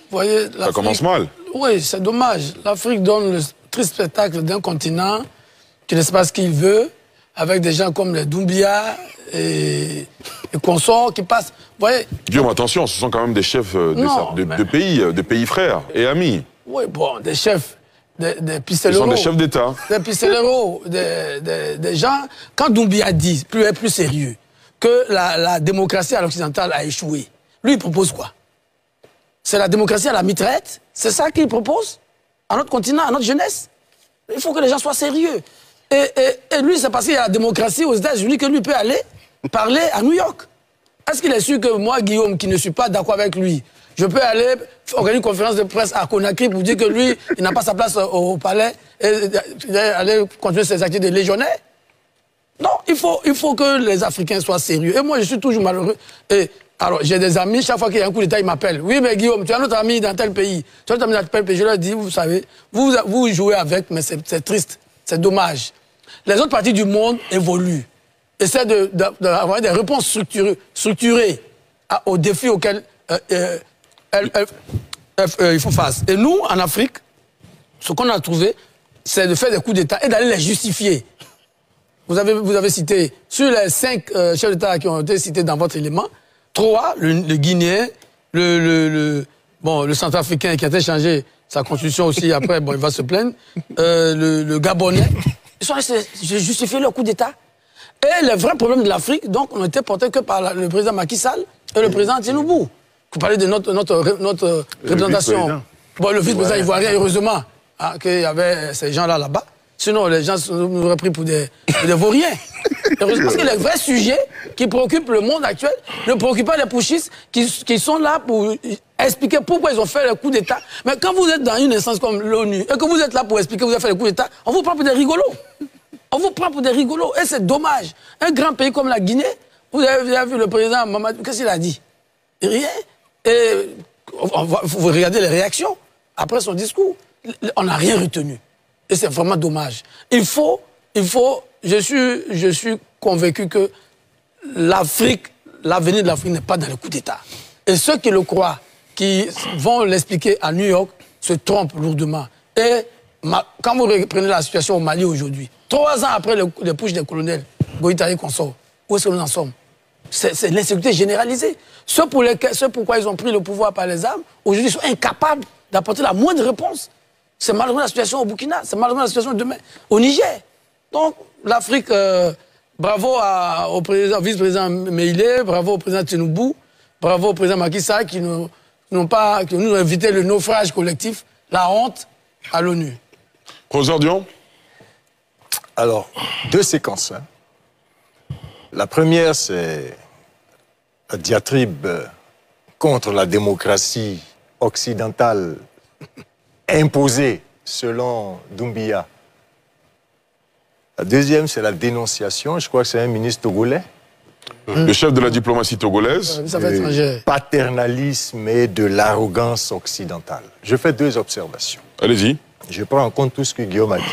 voyez, ça commence mal. Oui, c'est dommage. L'Afrique donne le triste spectacle d'un continent qui ne sait pas ce qu'il veut, avec des gens comme les Doumbia et consorts qui passent. Vous voyez. Guillaume, attention, ce sont quand même des chefs de pays frères et amis. Oui, bon, des chefs, des pistoleros. Ils sont des chefs d'État. Des pistoleros, des gens. Quand Doumbia dit, plus sérieux, que la démocratie à l'occidentale a échoué, lui, il propose quoi? C'est la démocratie à la mitraillette? C'est ça qu'il propose? À notre continent, à notre jeunesse? Il faut que les gens soient sérieux. Et lui, c'est parce qu'il y a la démocratie aux États-Unis que lui peut aller parler à New York. Est-ce qu'il est sûr que moi, Guillaume, qui ne suis pas d'accord avec lui, je peux aller organiser une conférence de presse à Conakry pour dire que lui, il n'a pas sa place au palais et aller continuer ses activités de légionnaire? Non, il faut que les Africains soient sérieux. Et moi, je suis toujours malheureux. Et alors, j'ai des amis, chaque fois qu'il y a un coup d'État, ils m'appellent. Oui, mais Guillaume, tu as notre ami dans tel pays. Tu as notre ami dans tel pays. Je leur dis, vous savez, vous jouez avec, mais c'est triste. C'est dommage. Les autres parties du monde évoluent. Essaient d'avoir des réponses structurées aux défis auxquels il faut face. Et nous, en Afrique, ce qu'on a trouvé, c'est de faire des coups d'État et d'aller les justifier. Vous avez cité, sur les 5 chefs d'État qui ont été cités dans votre élément, 3, le Guinéen, le Centrafricain qui a été changé sa constitution aussi, après, bon, il va se plaindre, le Gabonais, ils sont restés justifier leur coup d'État. Et les vrais problèmes de l'Afrique, donc, ont été portés que par le président Macky Sall et le président Tinubu. Vous parlez de notre représentation. Bon, le vice-président ivoirien, heureusement, qu'il y avait ces gens-là là-bas. Sinon, les gens nous auraient pris pour des vauriens. Parce que les vrais sujets qui préoccupent le monde actuel ne préoccupent pas les putschistes qui sont là pour expliquer pourquoi ils ont fait le coup d'État. Mais quand vous êtes dans une instance comme l'ONU et que vous êtes là pour expliquer que vous avez fait le coup d'État, on vous prend pour des rigolos. On vous prend pour des rigolos. Et c'est dommage. Un grand pays comme la Guinée, vous avez vu le président Mamadou, qu'est-ce qu'il a dit? Rien. Et vous regardez les réactions après son discours. On n'a rien retenu. Et c'est vraiment dommage. Je suis convaincu que l'Afrique, l'avenir de l'Afrique n'est pas dans le coup d'État. Et ceux qui le croient, qui vont l'expliquer à New York, se trompent lourdement. Et quand vous reprenez la situation au Mali aujourd'hui, 3 ans après le push des colonels, Goïta et consorts, où est-ce que nous en sommes? C'est l'insécurité généralisée. Ceux pourquoi ils ont pris le pouvoir par les armes, aujourd'hui, sont incapables d'apporter la moindre réponse. C'est malheureusement la situation au Burkina, c'est malheureusement la situation demain au Niger. Donc, l'Afrique, bravo au vice-président Meïlé, bravo au président Tinubu, bravo au président Macky Sall qui nous ont évité le naufrage collectif, la honte à l'ONU. Professeur Dion? Alors, 2 séquences. La première, c'est la diatribe contre la démocratie occidentale imposée selon Doumbia. La deuxième, c'est la dénonciation. Je crois que c'est un ministre togolais. Le chef de la diplomatie togolaise. Du paternalisme et de l'arrogance occidentale. Je fais 2 observations. Allez-y. Je prends en compte tout ce que Guillaume a dit.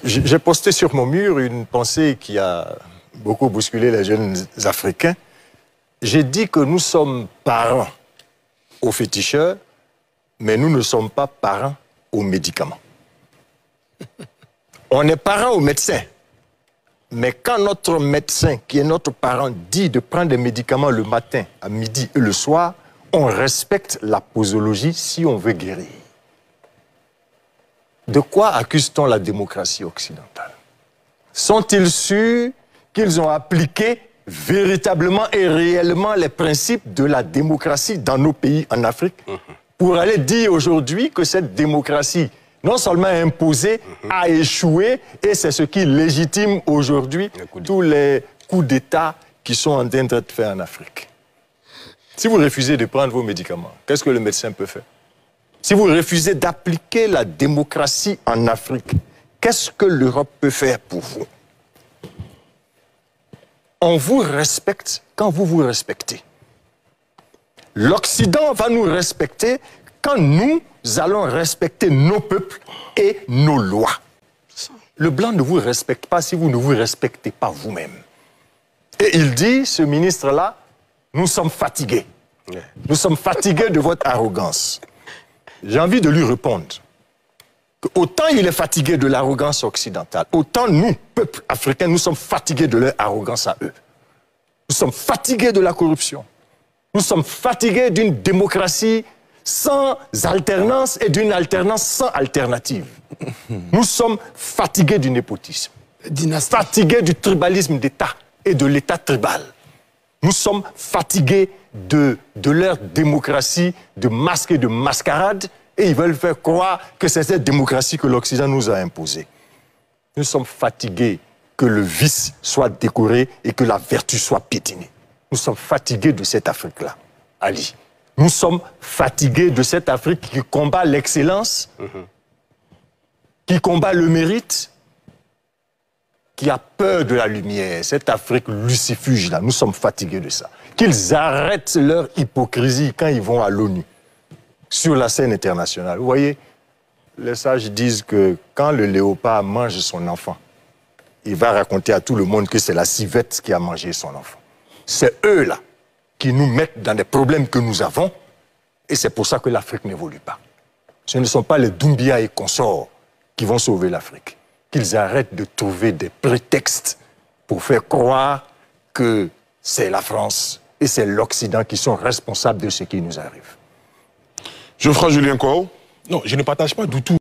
J'ai posté sur mon mur une pensée qui a beaucoup bousculé les jeunes Africains. J'ai dit que nous sommes parents aux féticheurs, mais nous ne sommes pas parents aux médicaments. On est parents aux médecins, mais quand notre médecin, qui est notre parent, dit de prendre des médicaments le matin, à midi et le soir, on respecte la posologie si on veut guérir. De quoi accuse-t-on la démocratie occidentale? Sont-ils sûrs qu'ils ont appliqué véritablement et réellement les principes de la démocratie dans nos pays en Afrique pour aller dire aujourd'hui que cette démocratie, non seulement imposée, a échoué et c'est ce qui légitime aujourd'hui tous les coups d'État qui sont en train d'être faits en Afrique? Si vous refusez de prendre vos médicaments, qu'est-ce que le médecin peut faire? Si vous refusez d'appliquer la démocratie en Afrique, qu'est-ce que l'Europe peut faire pour vous? On vous respecte quand vous vous respectez. L'Occident va nous respecter quand nous allons respecter nos peuples et nos lois. Le blanc ne vous respecte pas si vous ne vous respectez pas vous-même. Et il dit, ce ministre-là, nous sommes fatigués. Nous sommes fatigués de votre arrogance. J'ai envie de lui répondre. Autant il est fatigué de l'arrogance occidentale, autant nous, peuple africain, nous sommes fatigués de leur arrogance à eux. Nous sommes fatigués de la corruption. Nous sommes fatigués d'une démocratie sans alternance et d'une alternance sans alternative. Nous sommes fatigués du népotisme, fatigués du tribalisme d'État et de l'État tribal. Nous sommes fatigués de leur démocratie de masque et de mascarade et ils veulent faire croire que c'est cette démocratie que l'Occident nous a imposée. Nous sommes fatigués que le vice soit décoré et que la vertu soit piétinée. Nous sommes fatigués de cette Afrique-là, Ali. Nous sommes fatigués de cette Afrique qui combat l'excellence, qui combat le mérite, qui a peur de la lumière. Cette Afrique lucifuge-là, nous sommes fatigués de ça. Qu'ils arrêtent leur hypocrisie quand ils vont à l'ONU, sur la scène internationale. Vous voyez, les sages disent que quand le léopard mange son enfant, il va raconter à tout le monde que c'est la civette qui a mangé son enfant. C'est eux-là qui nous mettent dans des problèmes que nous avons et c'est pour ça que l'Afrique n'évolue pas. Ce ne sont pas les Doumbia et consorts qui vont sauver l'Afrique. Qu'ils arrêtent de trouver des prétextes pour faire croire que c'est la France et c'est l'Occident qui sont responsables de ce qui nous arrive. Geoffroy Julien Kao. Non, je ne partage pas du tout